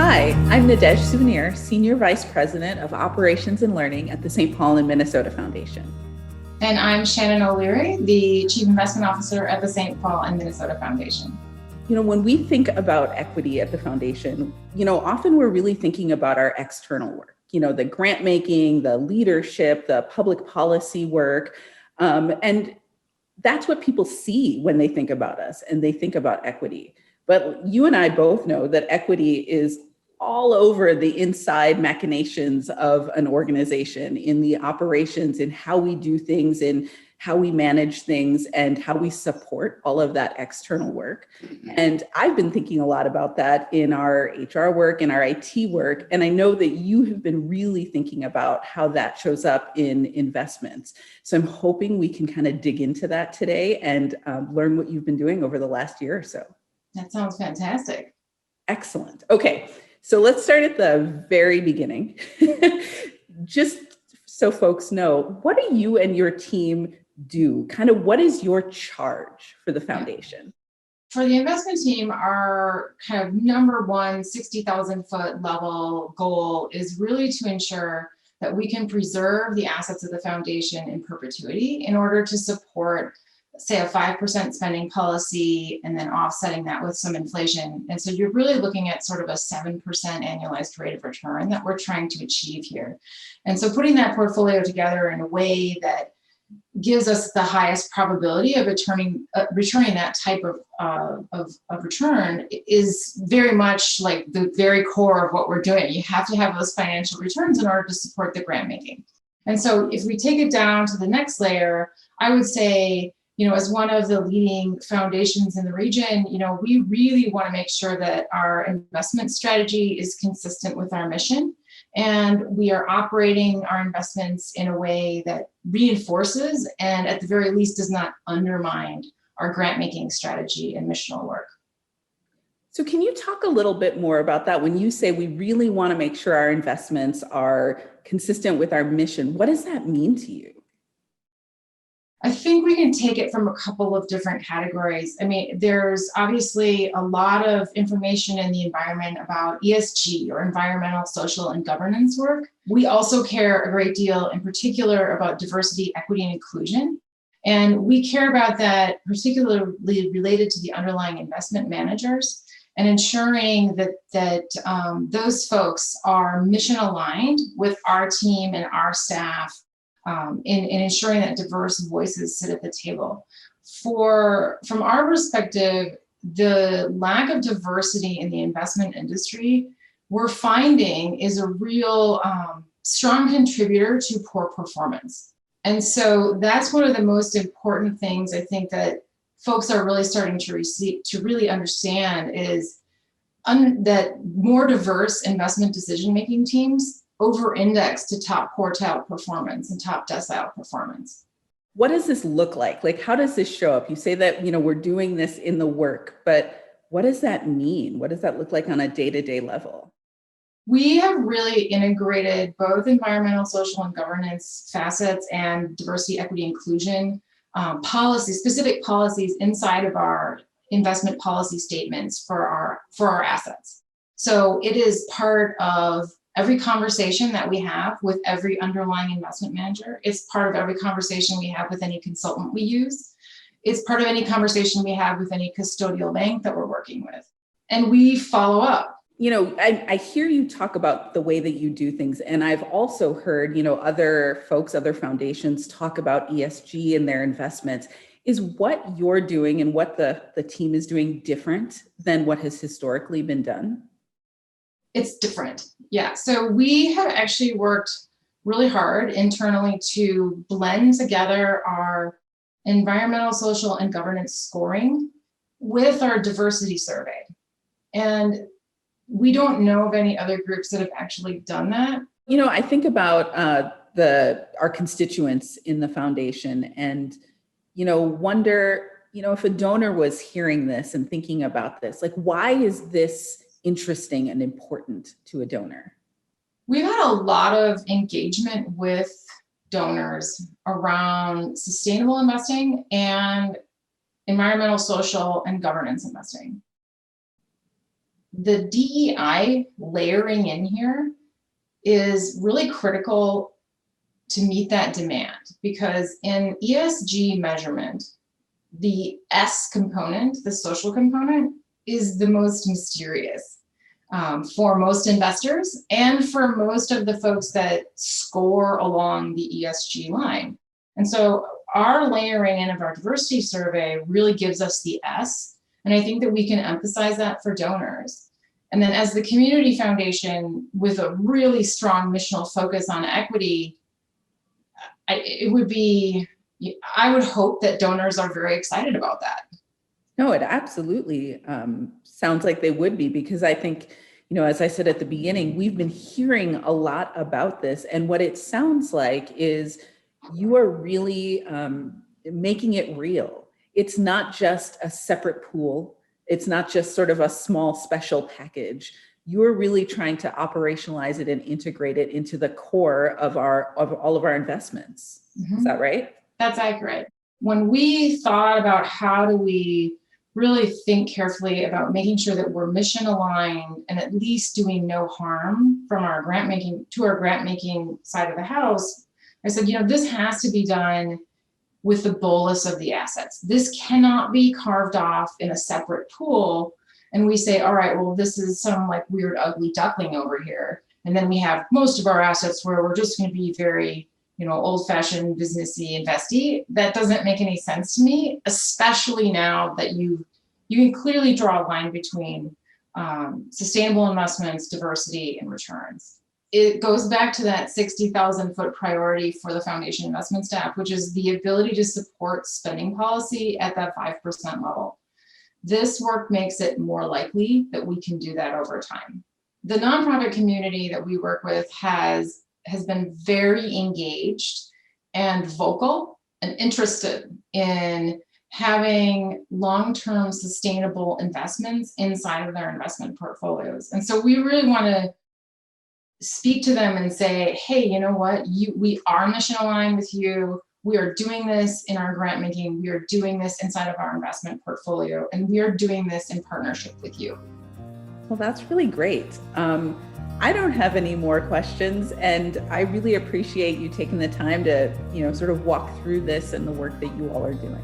Hi, I'm Nadege Souvenir, Senior Vice President of Operations and Learning at the St. Paul and Minnesota Foundation. And I'm Shannon O'Leary, the Chief Investment Officer at the St. Paul and Minnesota Foundation. When we think about equity at the foundation, often we're really thinking about our external work, the grant making, the leadership, the public policy work. And that's what people see when they think about us and they think about equity. But you and I both know that equity is all over the inside machinations of an organization, in the operations, in how we do things, in how we manage things, and how we support all of that external work. And I've been thinking a lot about that in our HR work, in our IT work. And I know that you have been really thinking about how that shows up in investments. So I'm hoping we can kind of dig into that today and learn what you've been doing over the last year or so. That sounds fantastic. Excellent. Okay. So let's start at the very beginning. Just so folks know, what do you and your team do? Kind of what is your charge for the foundation? For the investment team, our kind of number one 60,000 foot level goal is really to ensure that we can preserve the assets of the foundation in perpetuity in order to support, say, a 5% spending policy and then offsetting that with some inflation. And so you're really looking at sort of a 7% annualized rate of return that we're trying to achieve here. And so putting that portfolio together in a way that gives us the highest probability of returning that type of return is very much like the very core of what we're doing. You have to have those financial returns in order to support the grant making. And so if we take it down to the next layer, I would say, as one of the leading foundations in the region, we really want to make sure that our investment strategy is consistent with our mission. And we are operating our investments in a way that reinforces and at the very least does not undermine our grant making strategy and missional work. So can you talk a little bit more about that? When you say we really want to make sure our investments are consistent with our mission, what does that mean to you? I think we can take it from a couple of different categories. I mean, there's obviously a lot of information in the environment about ESG, or environmental, social, and governance work. We also care a great deal in particular about diversity, equity, and inclusion. And we care about that particularly related to the underlying investment managers and ensuring that those folks are mission aligned with our team and our staff in ensuring that diverse voices sit at the table. From our perspective, the lack of diversity in the investment industry, we're finding is a real strong contributor to poor performance. And so that's one of the most important things I think that folks are really starting to really understand is that more diverse investment decision-making teams over-index to top quartile performance and top decile performance. What does this look like? Like, how does this show up? You say that, we're doing this in the work, but what does that mean? What does that look like on a day-to-day level? We have really integrated both environmental, social, and governance facets and diversity, equity, inclusion policies, specific policies inside of our investment policy statements for our assets. So it is part of every conversation that we have with every underlying investment manager. It's part of every conversation we have with any consultant we use. It's part of any conversation we have with any custodial bank that we're working with. And we follow up. I hear you talk about the way that you do things. And I've also heard, other folks, other foundations talk about ESG in their investments. Is what you're doing and what the team is doing different than what has historically been done? It's different. Yeah. So we have actually worked really hard internally to blend together our environmental, social, and governance scoring with our diversity survey. And we don't know of any other groups that have actually done that. I think about our constituents in the foundation and, wonder, if a donor was hearing this and thinking about this, like, why is this interesting and important to a donor? We've had a lot of engagement with donors around sustainable investing and environmental, social, and governance investing. the DEI layering in here is really critical to meet that demand, because in ESG measurement, the S component, the social component, is the most mysterious for most investors and for most of the folks that score along the ESG line. And so our layering in of our diversity survey really gives us the S. And I think that we can emphasize that for donors. And then as the community foundation with a really strong missional focus on equity, I would hope that donors are very excited about that. No, it absolutely sounds like they would be, because I think, as I said at the beginning, we've been hearing a lot about this. And what it sounds like is you are really making it real. It's not just a separate pool. It's not just sort of a small special package. You're really trying to operationalize it and integrate it into the core of all of our investments. Mm-hmm. Is that right? That's accurate. When we thought about how do we really think carefully about making sure that we're mission aligned and at least doing no harm from our grant making side of the house, I said, this has to be done with the bolus of the assets. This cannot be carved off in a separate pool. And we say, all right, well, this is some like weird, ugly duckling over here. And then we have most of our assets where we're just going to be very, old-fashioned businessy investee. That doesn't make any sense to me, especially now that you can clearly draw a line between sustainable investments, diversity, and returns. It goes back to that 60,000 foot priority for the foundation investment staff, which is the ability to support spending policy at that 5% level. This work makes it more likely that we can do that over time. The nonprofit community that we work with has been very engaged and vocal and interested in having long-term sustainable investments inside of their investment portfolios. And so we really want to speak to them and say, hey, you know what? We are mission aligned with you. We are doing this in our grant making. We are doing this inside of our investment portfolio. And we are doing this in partnership with you. Well, that's really great. I don't have any more questions, and I really appreciate you taking the time to, sort of walk through this and the work that you all are doing.